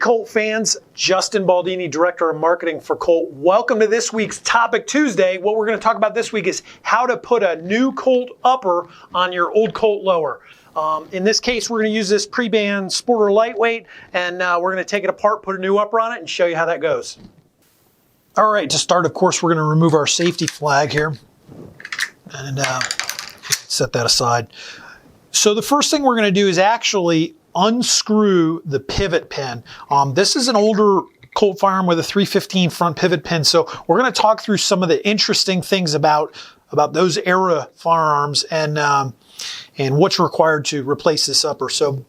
Colt fans, Justin Baldini, Director of Marketing for Colt. Welcome to this week's Topic Tuesday. What we're going to talk about this week is how to put a new Colt upper on your old Colt lower. In this case, we're going to use this pre-band Sporter Lightweight, and we're going to take it apart, put a new upper on it, and show you how that goes. All right, to start, of course, we're going to remove our safety flag here and set that aside. So the first thing we're going to do is actually unscrew the pivot pin. This is an older Colt firearm with a 315 front pivot pin, so we're going to talk through some of the interesting things about those era firearms and what's required to replace this upper. So,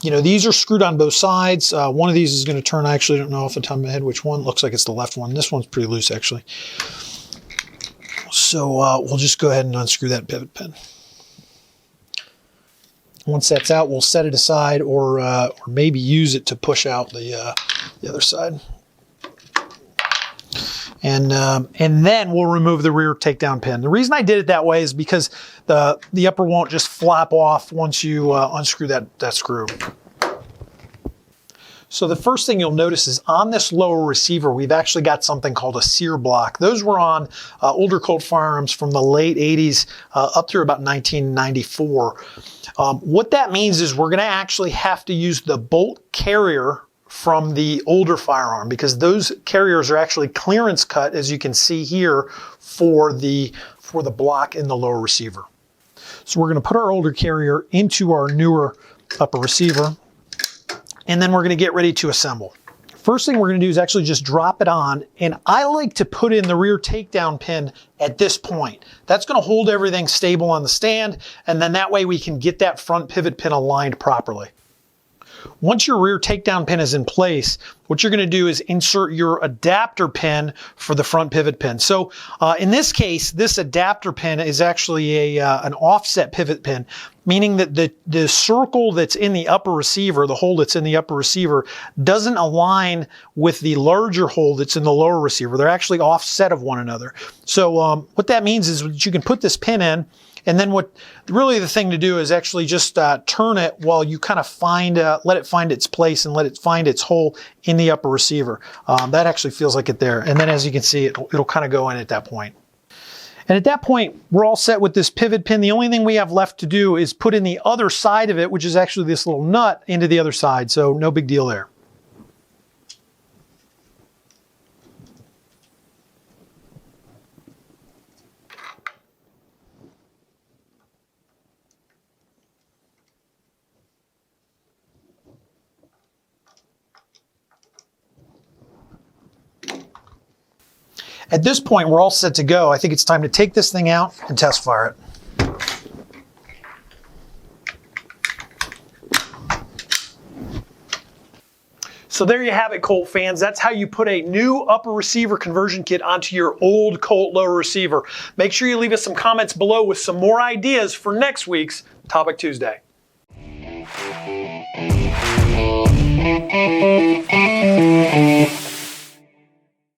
you know, these are screwed on both sides. One of these is going to turn. I actually don't know off the top of my head which one. Looks like it's the left one. This one's pretty loose, actually. So we'll just go ahead and unscrew that pivot pin. Once that's out, we'll set it aside, or maybe use it to push out the other side. And then we'll remove the rear takedown pin. The reason I did it that way is because the upper won't just flap off once you unscrew that screw. So the first thing you'll notice is on this lower receiver, we've actually got something called a sear block. Those were on older Colt firearms from the late 80s up through about 1994. What that means is we're going to actually have to use the bolt carrier from the older firearm, because those carriers are actually clearance cut, as you can see here, for the block in the lower receiver. So we're going to put our older carrier into our newer upper receiver, and then we're going to get ready to assemble. First thing we're going to do is actually just drop it on, and I like to put in the rear takedown pin at this point. That's going to hold everything stable on the stand, and then that way we can get that front pivot pin aligned properly. Once your rear takedown pin is in place, what you're going to do is insert your adapter pin for the front pivot pin. So in this case, this adapter pin is actually an offset pivot pin, meaning that the circle that's in the upper receiver, the hole that's in the upper receiver, doesn't align with the larger hole that's in the lower receiver. They're actually offset of one another. So what that means is that you can put this pin in, and then really the thing to do is actually just turn it while you kind of let it find its place and let it find its hole in the upper receiver. That actually feels like it there. And then as you can see, it'll kind of go in at that point. And at that point, we're all set with this pivot pin. The only thing we have left to do is put in the other side of it, which is actually this little nut, into the other side. So no big deal there. At this point, we're all set to go. I think it's time to take this thing out and test fire it. So there you have it, Colt fans. That's how you put a new upper receiver conversion kit onto your old Colt lower receiver. Make sure you leave us some comments below with some more ideas for next week's Topic Tuesday.